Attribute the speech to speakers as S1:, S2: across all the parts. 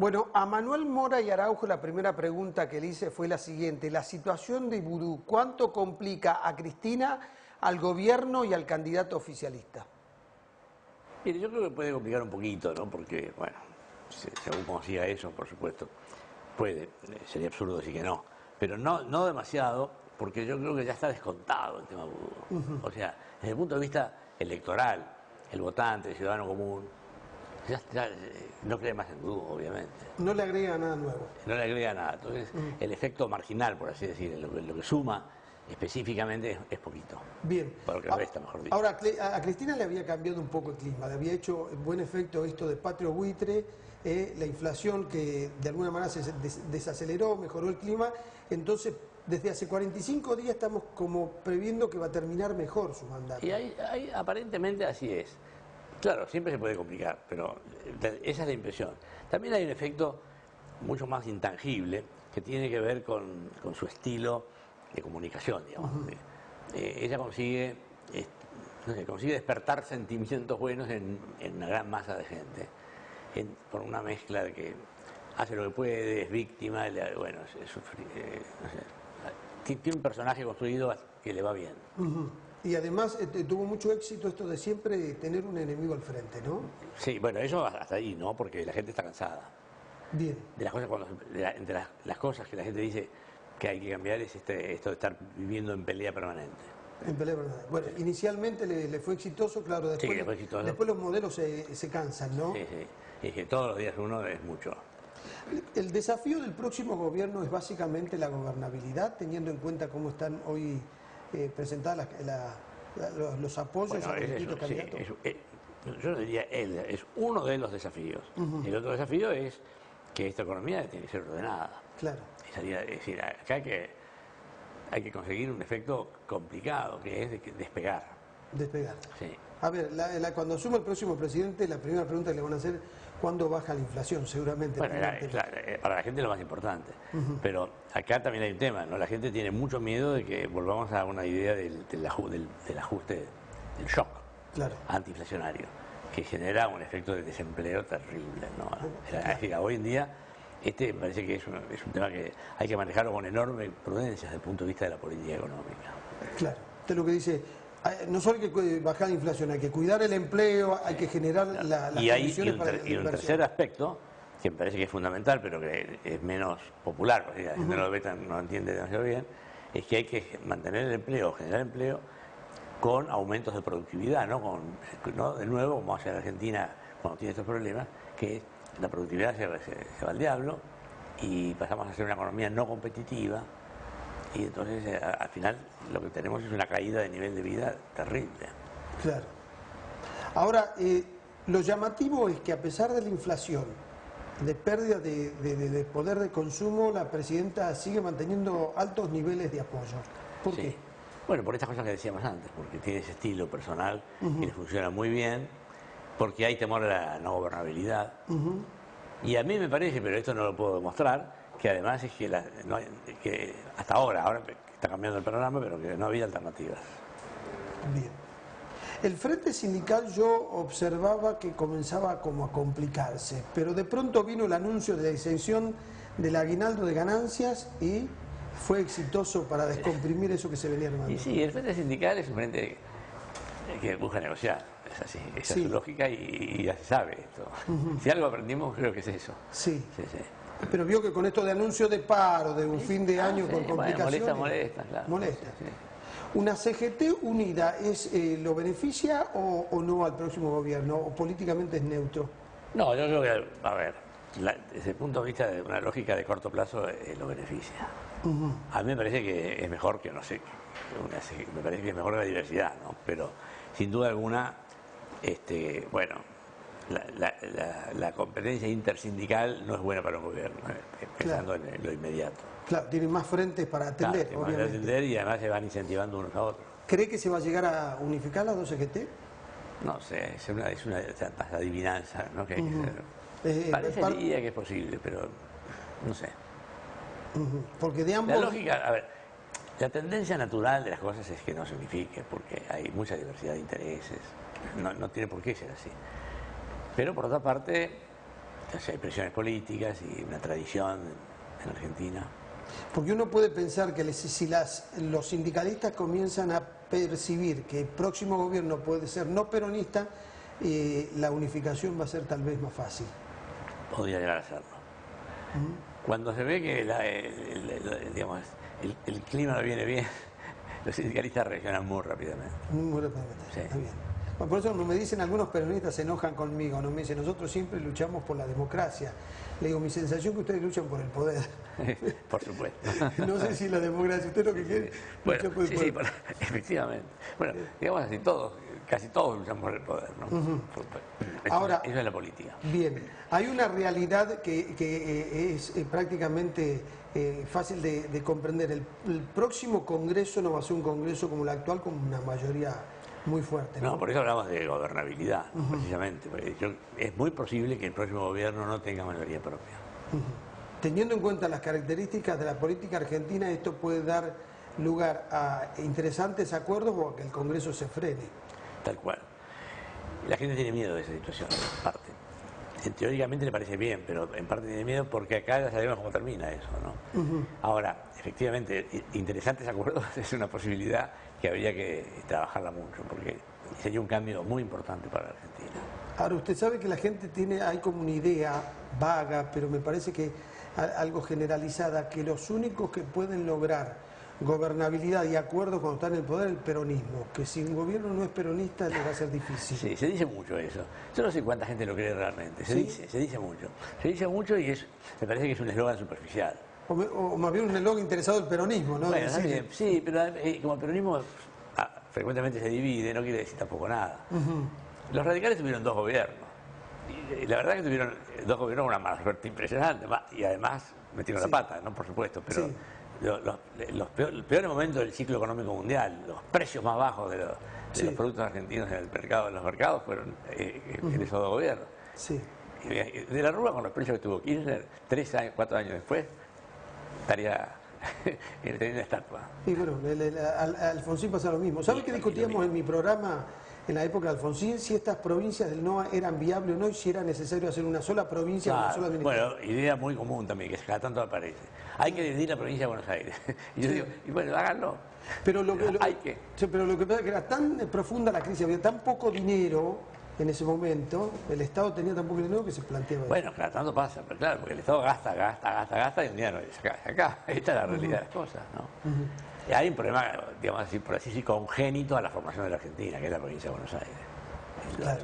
S1: Bueno, a Manuel Mora y Araujo la primera pregunta que le hice fue la siguiente. La situación de Vudú, ¿cuánto complica a Cristina, al gobierno y al candidato oficialista?
S2: Mire, yo creo que puede complicar un poquito, ¿no? Porque, bueno, según como siga eso, por supuesto, puede. Sería absurdo decir que no. Pero no demasiado, porque yo creo que ya está descontado el tema Vudú. O sea, desde el punto de vista electoral, el votante, el ciudadano común, ya no cree más en Vudú, obviamente.
S1: No le agrega nada nuevo.
S2: No le agrega nada. Entonces, el efecto marginal, por así decir, lo que suma específicamente es poquito.
S1: Bien.
S2: Para lo que resta, mejor dicho.
S1: Ahora, a Cristina le había cambiado un poco el clima, le había hecho buen efecto esto de patrio buitre, la inflación que de alguna manera se desaceleró, mejoró el clima, entonces desde hace 45 días estamos como previendo que va a terminar mejor su mandato.
S2: Y aparentemente así es. Claro, siempre se puede complicar, pero esa es la impresión. También hay un efecto mucho más intangible que tiene que ver con su estilo de comunicación, digamos. Ella consigue despertar sentimientos buenos en una gran masa de gente, por una mezcla de que hace lo que puede, es víctima, bueno, tiene un personaje construido que le va bien.
S1: Y además tuvo mucho éxito esto de siempre tener un enemigo al frente, ¿no?
S2: Sí, bueno, eso hasta ahí, ¿no? Porque la gente está cansada.
S1: Bien.
S2: De las cosas, entre las cosas que la gente dice que hay que cambiar es esto de estar viviendo en pelea permanente.
S1: En pelea permanente. Bueno, inicialmente le fue exitoso, claro, después,
S2: Sí, le fue exitoso.
S1: Después los modelos se cansan, ¿no?
S2: Sí, sí. Y que todos los días uno es mucho.
S1: El desafío del próximo gobierno es básicamente la gobernabilidad, teniendo en cuenta cómo están hoy presentadas los apoyos a los distintos candidatos.
S2: Yo diría es uno de los desafíos. El otro desafío es que esta economía tiene que ser ordenada.
S1: Claro.
S2: Es decir, acá hay que conseguir un efecto complicado, que es despegar.
S1: Despegar.
S2: Sí.
S1: A ver, cuando asuma el próximo presidente, la primera pregunta que le van a hacer, ¿cuándo baja la inflación? Seguramente.
S2: Bueno, para la gente es lo más importante. Pero acá también hay un tema, ¿no? La gente tiene mucho miedo de que volvamos a una idea del ajuste, del shock antiinflacionario, que genera un efecto de desempleo terrible, ¿no? Es decir, hoy en día, me parece que es un tema que hay que manejarlo con enorme prudencia desde el punto de vista de la política económica.
S1: Claro, usted lo que dice, no solo hay que bajar la inflación, hay que cuidar el empleo, hay que generar las condiciones para la inversión.
S2: Y un tercer aspecto, que me parece que es fundamental, pero que es menos popular, porque la gente no lo ve no lo entiende demasiado bien, es que hay que mantener el empleo, generar empleo, con aumentos de productividad, ¿no? De nuevo, como hace la Argentina cuando tiene estos problemas, que la productividad se va al diablo y pasamos a ser una economía no competitiva. Y entonces, al final, lo que tenemos es una caída de nivel de vida terrible.
S1: Claro. Ahora, lo llamativo es que a pesar de la inflación, de pérdida de poder de consumo, la presidenta sigue manteniendo altos niveles de apoyo. ¿Por qué?
S2: Bueno, por estas cosas que decíamos antes, porque tiene ese estilo personal que le funciona muy bien, porque hay temor a la no gobernabilidad. Y a mí me parece, pero esto no lo puedo demostrar, que además es que hasta ahora está cambiando el panorama, pero que no había alternativas.
S1: Bien. El Frente Sindical yo observaba que comenzaba como a complicarse, pero de pronto vino el anuncio de la exención del aguinaldo de ganancias y fue exitoso para descomprimir eso que se venía armando.
S2: Y sí, el Frente Sindical es un frente que busca negociar, es así, esa es su lógica y ya se sabe esto. Si algo aprendimos, creo que es eso.
S1: Sí. Pero vio que con esto de anuncio de paro, de un fin de año con complicaciones...
S2: Molesta, claro.
S1: Molesta. ¿Una CGT unida lo beneficia o no al próximo gobierno? ¿O políticamente es neutro?
S2: No, yo creo que, a ver, desde el punto de vista de una lógica de corto plazo, lo beneficia. A mí me parece que es mejor que, no sé, me parece que es mejor la diversidad, ¿no? Pero sin duda alguna, bueno, la competencia intersindical no es buena para un gobierno, pensando en lo inmediato.
S1: Claro, tienen más frentes para atender, obviamente.
S2: Para atender y además se van incentivando unos a otros.
S1: ¿Cree que se va a llegar a unificar las dos CGT?
S2: No sé, es una adivinanza, ¿no? Que hay que hacer. Parecería que es posible, pero no sé.
S1: Porque de ambos...
S2: La lógica, a ver, la tendencia natural de las cosas es que no se unifique, porque hay mucha diversidad de intereses, no tiene por qué ser así. Pero por otra parte, Entonces hay presiones políticas y una tradición en Argentina.
S1: Porque uno puede pensar que si los sindicalistas comienzan a percibir que el próximo gobierno puede ser no peronista, la unificación va a ser tal vez más fácil.
S2: Podría llegar a serlo. Cuando se ve que digamos, el clima no viene bien, los sindicalistas reaccionan muy rápidamente.
S1: Muy rápidamente,
S2: Sí.
S1: está bien. Bueno, por eso me dicen algunos peronistas, se enojan conmigo, ¿no? Me dicen, nosotros siempre luchamos por la democracia. Le digo, mi sensación es que ustedes luchan por el poder.
S2: Por supuesto.
S1: No sé si la democracia, usted lo que quiere
S2: Bueno,
S1: luchar por el
S2: sí,
S1: poder.
S2: sí, efectivamente. Bueno, digamos así, casi todos luchan por el poder, ¿no?
S1: Ahora,
S2: eso es la política.
S1: Bien, hay una realidad que es prácticamente fácil de comprender. El próximo Congreso no va a ser un Congreso como el actual, con una mayoría muy fuerte, ¿no?
S2: No, por eso hablamos de gobernabilidad, precisamente. Porque es muy posible que el próximo gobierno no tenga mayoría propia.
S1: Teniendo en cuenta las características de la política argentina, esto puede dar lugar a interesantes acuerdos o a que el Congreso se frene.
S2: Tal cual. La gente tiene miedo de esa situación, en parte. Teóricamente le parece bien, pero en parte tiene miedo porque acá ya sabemos cómo termina eso, ¿no? Ahora, efectivamente, interesantes acuerdos es una posibilidad que habría que trabajarla mucho, porque sería un cambio muy importante para la Argentina.
S1: Ahora, usted sabe que la gente hay como una idea vaga, pero me parece que algo generalizada, que los únicos que pueden lograr gobernabilidad y acuerdos cuando están en el poder es el peronismo, que si un gobierno no es peronista les va a ser difícil.
S2: Sí, se dice mucho eso. Yo no sé cuánta gente lo cree realmente, se dice mucho. Se dice mucho y me parece que es un eslogan superficial.
S1: O más bien un eslogan interesado del peronismo, ¿no?
S2: Bueno, sí, pero como el peronismo frecuentemente se divide, no quiere decir tampoco nada. Los radicales tuvieron dos gobiernos. Y la verdad que tuvieron dos gobiernos con una mala suerte impresionante. Y además metieron la pata, ¿no? Por supuesto. Pero los peores momentos del ciclo económico mundial, los precios más bajos de los productos argentinos en los mercados fueron en esos dos gobiernos.
S1: Sí.
S2: De la Rúa, con los precios que tuvo Kirchner, 4 años después, estaría en la estatua.
S1: Y bueno, a Alfonsín pasa lo mismo. ¿Sabe que discutíamos en mi programa, en la época de Alfonsín, si estas provincias del NOA eran viables o no, y si era necesario hacer una sola provincia, una sola administración?
S2: Bueno, idea muy común también, que cada tanto aparece. Hay que dividir la provincia de Buenos Aires. Y yo digo, y bueno, háganlo.
S1: Pero lo que pasa es que era tan profunda la crisis, había tan poco dinero en ese momento, el Estado tenía tan poco dinero que se planteaba eso.
S2: Bueno, cada tanto pasa, pero claro, porque el Estado gasta y un día no se acá. Esta es la realidad de las cosas, ¿no? Y hay un problema, digamos así, por así decir, congénito a la formación de la Argentina, que es la provincia de Buenos Aires.
S1: Claro.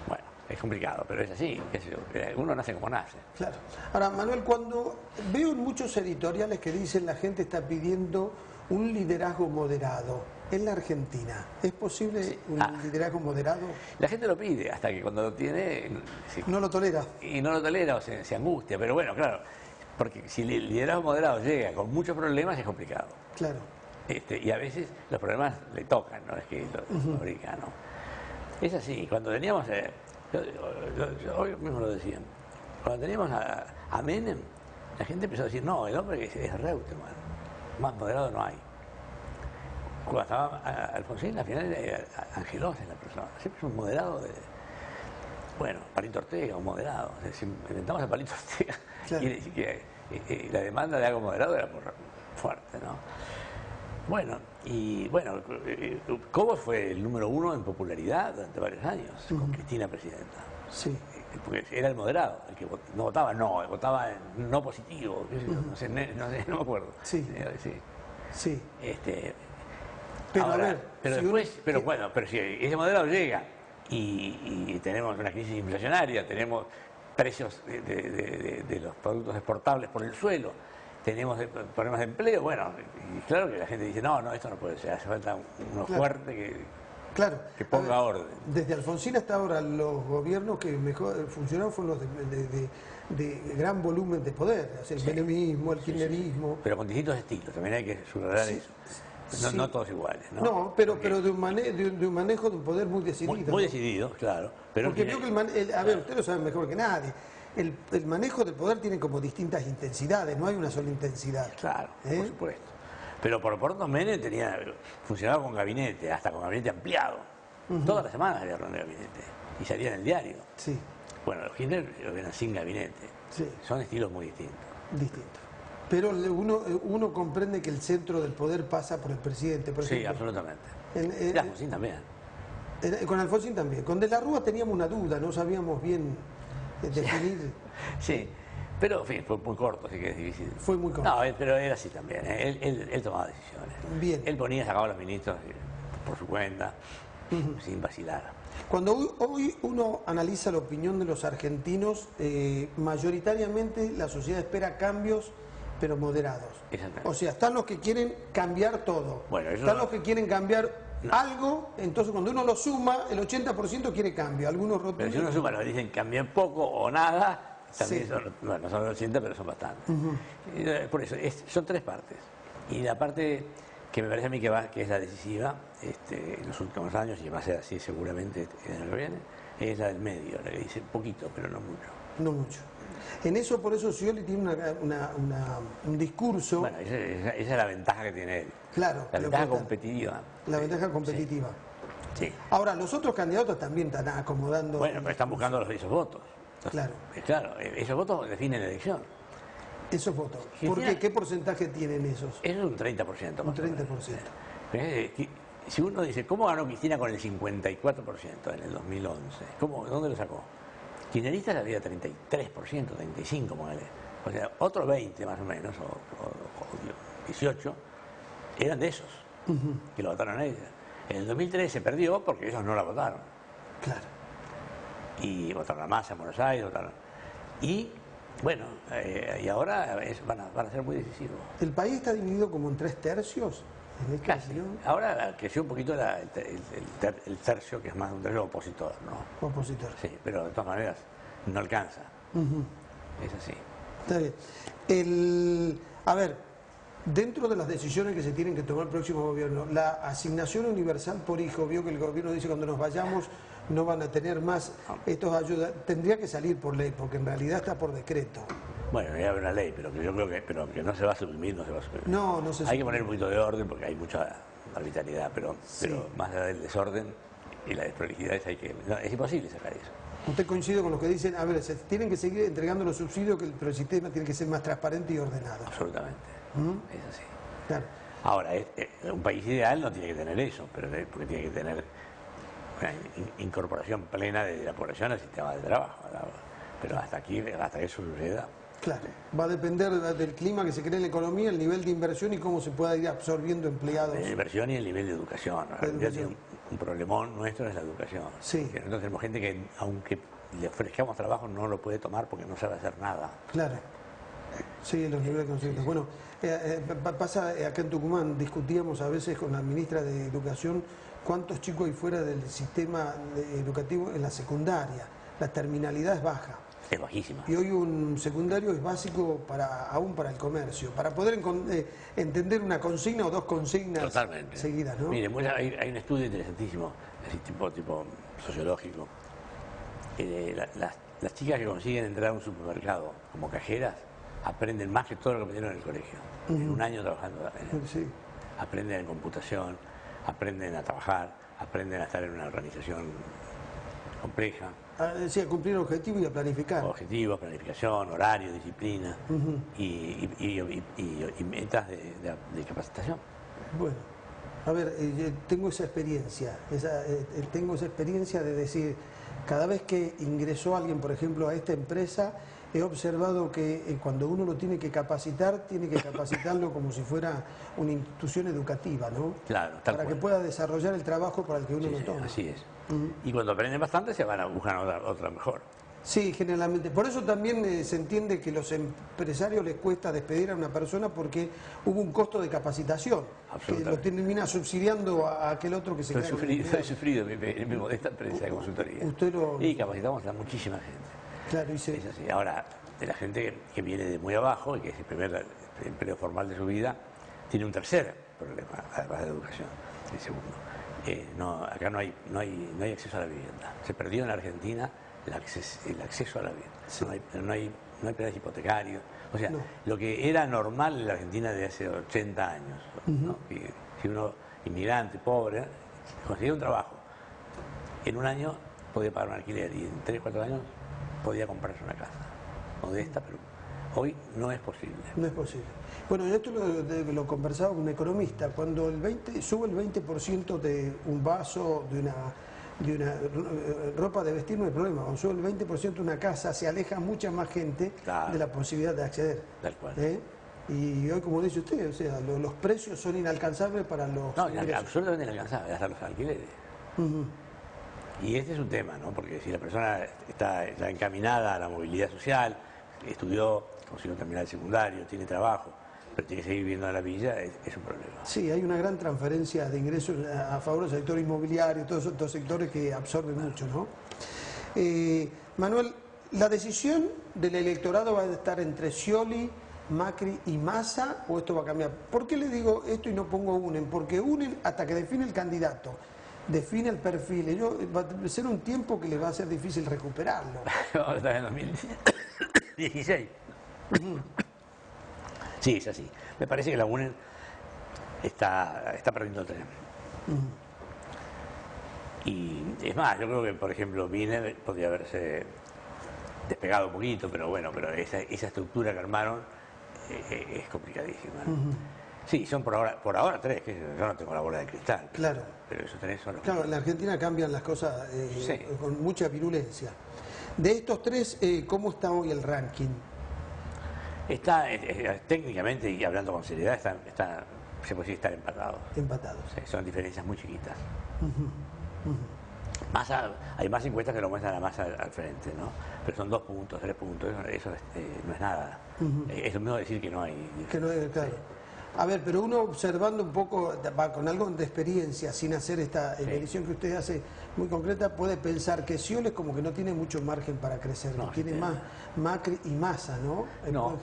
S2: Bueno, es complicado, pero es así, qué sé yo, uno nace como nace.
S1: Claro. Ahora, Manuel, cuando veo en muchos editoriales que dicen la gente está pidiendo un liderazgo moderado en la Argentina, ¿es posible un liderazgo moderado?
S2: La gente lo pide, hasta que cuando lo tiene...
S1: No lo tolera.
S2: Y no lo tolera o se angustia, pero bueno, claro, porque si el liderazgo moderado llega con muchos problemas es complicado.
S1: Claro.
S2: Y a veces los problemas le tocan, no es que los fabrican, ¿no? Es así, cuando teníamos, hoy mismo lo decían, cuando teníamos a Menem, la gente empezó a decir, no, el hombre es Reutemann, más moderado no hay. Cuando estaba Alfonsín, al final era Angelós en la persona, siempre es un moderado bueno, Palito Ortega, un moderado. O sea, si inventamos a Palito Ortega, quiere decir que la demanda de algo moderado era fuerte, ¿no? Bueno, Cobos fue el número 1 en popularidad durante varios años, con Cristina presidenta.
S1: Sí.
S2: Porque era el moderado, el que no votaba no, votaba en no positivo, no me acuerdo.
S1: Sí.
S2: Sí.
S1: Pero
S2: ahora,
S1: a ver,
S2: pero
S1: si
S2: después, pero si ese moderado llega y tenemos una crisis inflacionaria, tenemos precios de los productos exportables por el suelo, tenemos problemas de empleo, bueno, y claro que la gente dice, no, esto no puede ser, hace falta uno fuerte que ponga orden.
S1: Desde Alfonsín hasta ahora, los gobiernos que mejor funcionaron fueron los de gran volumen de poder, o sea, el menemismo, el kirchnerismo.
S2: Pero con distintos estilos, también hay que subrayar eso. No todos iguales, ¿no?
S1: No, pero de un manejo de un poder muy decidido.
S2: Muy decidido, claro. Pero
S1: porque creo que a ver, usted lo sabe mejor que nadie. El manejo del poder tiene como distintas intensidades, no hay una sola intensidad.
S2: Claro, por supuesto. Pero por Porto Menem funcionaba con gabinete, hasta con gabinete ampliado. Todas las semanas había reunión de gabinete y salía en el diario.
S1: Sí.
S2: Bueno, los Kirchner eran sin gabinete.
S1: Sí.
S2: Son estilos muy distintos.
S1: Distinto. Pero uno comprende que el centro del poder pasa por el presidente, por
S2: Sí,
S1: ejemplo.
S2: absolutamente. Y Alfonsín también.
S1: Con Alfonsín también. Con De la Rúa teníamos una duda, no sabíamos bien definir.
S2: Sí, pero en fin, fue muy corto, así que es difícil.
S1: Fue muy corto.
S2: No, pero era así también. Él tomaba decisiones.
S1: Bien.
S2: Él ponía, sacaba a los ministros por su cuenta, sin vacilar.
S1: Cuando hoy uno analiza la opinión de los argentinos, mayoritariamente la sociedad espera cambios, pero moderados.
S2: Exactamente.
S1: O sea, están los que quieren cambiar todo.
S2: Bueno, eso
S1: están
S2: no-
S1: los que quieren cambiar algo, entonces cuando uno lo suma, el 80% quiere cambio. Algunos
S2: Pero
S1: rotundos.
S2: si uno suma, los dicen cambian poco o nada, también
S1: Sí.
S2: no son 80, pero son bastantes. Por eso, son tres partes. Y la parte que me parece a mí que es la decisiva en los últimos años, y va a ser así seguramente en el que viene, es la del medio, la que dice poquito, pero no mucho.
S1: No mucho. En eso, por eso Scioli tiene un discurso,
S2: Bueno, esa es la ventaja que tiene él.
S1: claro,
S2: La
S1: lo
S2: ventaja
S1: que está-
S2: competitiva.
S1: la ventaja competitiva.
S2: Sí.
S1: Ahora, los otros candidatos también están acomodando.
S2: Bueno, pero están buscando esos votos.
S1: Claro.
S2: Claro, esos votos definen la elección.
S1: Esos votos. ¿Por
S2: Cristina-
S1: qué? ¿Qué porcentaje tienen esos?
S2: Eso es un 30%.
S1: Un
S2: más o menos.
S1: 30%.
S2: Si uno dice, ¿cómo ganó Cristina con el 54% en el 2011? ¿Dónde lo sacó? Kirchneristas había 33%, 35%, póngale. O sea, otros 20 más o menos, o 18, eran de esos, que lo votaron a ella. En el 2003 se perdió porque ellos no la votaron.
S1: Claro.
S2: Y votaron a Massa en Buenos Aires, votaron. Y, bueno, y ahora van a ser muy decisivos.
S1: El país está dividido como en 3/3 en esta
S2: Casi.
S1: elección.
S2: Ahora creció un poquito el tercio, que es más un tercio opositor, ¿no?
S1: Opositor.
S2: Sí, pero de todas maneras no alcanza. Es así.
S1: Está bien. A ver, dentro de las decisiones que se tienen que tomar el próximo gobierno, la asignación universal por hijo, vio que el gobierno dice cuando nos vayamos no van a tener más estos ayudas, tendría que salir por ley, porque en realidad está por decreto.
S2: Bueno, ya habrá una ley, pero que yo creo que no se va a suprimir, no se va a suprimir.
S1: No, no se
S2: Hay que poner un poquito de orden porque hay mucha arbitrariedad, pero más allá del desorden y la desprolijidad es imposible sacar eso.
S1: Usted coincide con los que dicen, a ver, se tienen que seguir entregando los subsidios, pero el sistema tiene que ser más transparente y ordenado.
S2: Absolutamente. Es así.
S1: Claro.
S2: Ahora, un país ideal no tiene que tener eso, pero porque tiene que tener una incorporación plena de la población al sistema de trabajo. Pero hasta que eso suceda.
S1: Claro, va a depender del clima que se cree en la economía, el nivel de inversión y cómo se pueda ir absorbiendo empleados.
S2: La inversión y el nivel de educación.
S1: La
S2: Ya
S1: educación.
S2: tiene un problemón nuestro es la educación.
S1: Sí.
S2: Que nosotros tenemos gente que, aunque le ofrezcamos trabajo, no lo puede tomar porque no sabe hacer nada.
S1: Claro. Sí, los niveles de conocimiento. Bueno, pasa acá en Tucumán, discutíamos a veces con la ministra de Educación cuántos chicos hay fuera del sistema educativo en la secundaria. La terminalidad es baja.
S2: Es bajísima.
S1: Y hoy un secundario es básico aún para el comercio, para poder entender una consigna o dos consignas
S2: Totalmente.
S1: seguidas, ¿no?
S2: Mire, hay un estudio interesantísimo, así tipo sociológico. Las chicas que consiguen entrar a un supermercado como cajeras aprenden más que todo lo que aprendieron en el colegio. En un año trabajando también.
S1: Sí.
S2: Aprenden en computación, aprenden a trabajar, aprenden a estar en una organización compleja.
S1: Sí, a cumplir objetivos y a planificar.
S2: Objetivos, planificación, horario, disciplina y metas de capacitación.
S1: Bueno, a ver, yo tengo esa experiencia, tengo esa experiencia de decir, cada vez que ingresó alguien, por ejemplo, a esta empresa, he observado que cuando uno lo tiene que capacitarlo como si fuera una institución educativa, ¿no?
S2: Claro, tal
S1: para que
S2: cual.
S1: pueda desarrollar el trabajo para el que uno
S2: Sí,
S1: lo
S2: sí,
S1: toma.
S2: así es. Y cuando aprenden bastante se van a buscar otra mejor.
S1: Sí, generalmente. Por eso también se entiende que los empresarios les cuesta despedir a una persona porque hubo un costo de capacitación, que lo
S2: Absolutamente.
S1: termina subsidiando a aquel otro que se
S2: Lo he
S1: queda con el
S2: sufrido,
S1: empleado.
S2: he sufrido en mi modesta empresa de consultoría.
S1: Usted lo...
S2: Y capacitamos a muchísima gente.
S1: Claro, y se...
S2: Es así. Ahora, de la gente que viene de muy abajo y que es el primer empleo formal de su vida, tiene un tercer problema, además de la educación, el segundo. Acá no hay acceso a la vivienda. Se perdió en la Argentina el acceso a la vivienda.
S1: Sí.
S2: No hay planes hipotecarios. O sea,
S1: No.
S2: lo que era normal en la Argentina de hace 80 años, ¿no? Que si uno, inmigrante, pobre, conseguía un trabajo, en un año podía pagar un alquiler y en 3, 4 años podía comprarse una casa modesta, pero hoy no es posible.
S1: No es posible. Bueno, esto lo conversaba con un economista. Cuando sube el 20% de un vaso, de una ropa de vestir, no hay problema. Cuando sube el 20% de una casa, se aleja mucha más gente de la posibilidad de acceder.
S2: Tal cual.
S1: Y hoy, como dice usted, o sea, los precios son inalcanzables para los ingresos.
S2: Absolutamente inalcanzables, hasta los alquileres. Y este es un tema, ¿no? Porque si la persona está ya encaminada a la movilidad social, estudió, consiguió terminar el secundario, tiene trabajo, pero tiene que seguir viviendo en la villa, es un problema.
S1: Sí, hay una gran transferencia de ingresos a favor del sector inmobiliario, todos estos sectores que absorben mucho, ¿no? Manuel, ¿la decisión del electorado va a estar entre Scioli, Macri y Massa, o esto va a cambiar? ¿Por qué le digo esto y no pongo UNEN? Porque UNEN, hasta que define el candidato, define el perfil, va a ser un tiempo que le va a ser difícil recuperarlo.
S2: Vamos a estar en 2016. Sí, es así. Me parece que la UNEN está perdiendo el tren. Y es más, yo creo que, por ejemplo, Wiener podría haberse despegado un poquito, pero bueno, esa estructura que armaron es complicadísima, ¿no? Sí, son por ahora tres, que yo no tengo la bola de cristal.
S1: Claro.
S2: Pero esos tres son los...
S1: Claro, en la Argentina cambian las cosas con mucha virulencia. De estos tres, ¿cómo está hoy el ranking?
S2: Está, técnicamente y hablando con seriedad, se puede decir estar empatados.
S1: Empatados.
S2: Sí, son diferencias muy chiquitas. Hay más encuestas que lo muestran a Massa al frente, ¿no? Pero son 2 puntos, 3 puntos, eso no es nada. Es lo mismo decir que no hay...
S1: Que no hay, claro. A ver, pero uno observando un poco, con algo de experiencia, sin hacer esta medición que usted hace muy concreta, puede pensar que Scioli como que no tiene mucho margen para crecer,
S2: no,
S1: tiene más Macri y Massa, ¿no?
S2: No,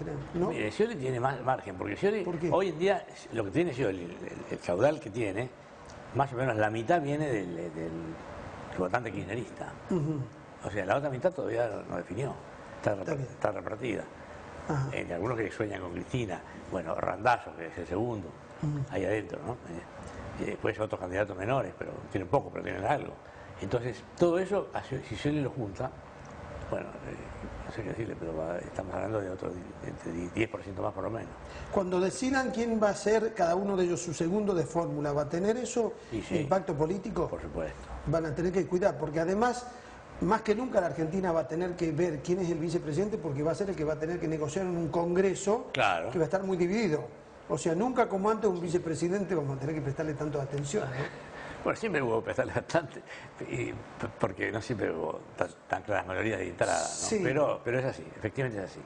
S2: mire, Scioli tiene más margen, porque Scioli, hoy en día, lo que tiene Scioli, el caudal que tiene, más o menos la mitad viene del votante kirchnerista. O sea, la otra mitad todavía no definió, está repartida. Entre algunos que sueñan con Cristina, bueno, Randazzo, que es el segundo, ahí adentro, ¿no? Y después otros candidatos menores, pero tienen poco, pero tienen algo. Entonces, todo eso, si Scioli lo junta, bueno, no sé qué decirle, pero estamos hablando de otro 10% más por lo menos.
S1: Cuando decidan quién va a ser cada uno de ellos su segundo de fórmula, ¿va a tener eso impacto político?
S2: Por supuesto.
S1: Van a tener que cuidar, porque además... Más que nunca la Argentina va a tener que ver quién es el vicepresidente, porque va a ser el que va a tener que negociar en un congreso que va a estar muy dividido. O sea, nunca como antes un vicepresidente vamos a tener que prestarle tanto atención, ¿no?
S2: Bueno, siempre hubo que prestarle bastante, porque no siempre hubo tan claras mayorías de entrada, ¿no?
S1: Sí.
S2: Pero es así, efectivamente es así.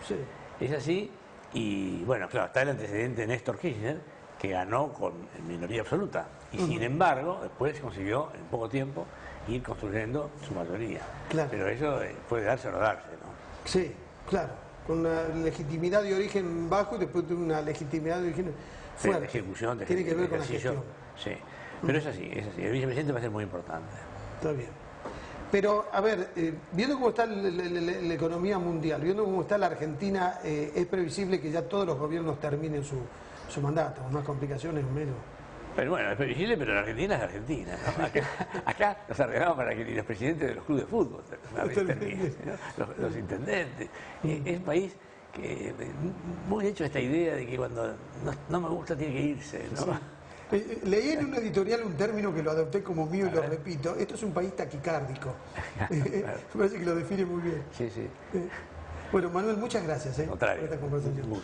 S1: Sí.
S2: Es así, y bueno, claro, está el antecedente de Néstor Kirchner, que ganó con minoría absoluta, y sin embargo, después consiguió en poco tiempo ir construyendo su mayoría.
S1: Claro.
S2: Pero eso puede darse o no darse, ¿no?
S1: Sí, claro. Con una legitimidad de origen bajo y después de una legitimidad de origen fuerte.
S2: De ejecución,
S1: tiene que ver con la gestión.
S2: Sí, pero es así, es así. El vicepresidente va a ser muy importante.
S1: Está bien. Pero, a ver, viendo cómo está la economía mundial, viendo cómo está la Argentina, es previsible que ya todos los gobiernos terminen su mandato, con más complicaciones o menos.
S2: Pero bueno, es previsible, pero la Argentina es Argentina, ¿no? Acá nos arreglamos para que ni los presidentes de los clubes de fútbol terminen, ¿no? Los intendentes. Es un país que muy hecho esta idea de que cuando no me gusta tiene que irse, ¿no?
S1: Sí. Leí en un editorial un término que lo adopté como mío y lo repito. Esto es un país taquicárdico. Me parece que lo define muy bien.
S2: Sí, sí.
S1: Bueno, Manuel, muchas gracias por esta conversación.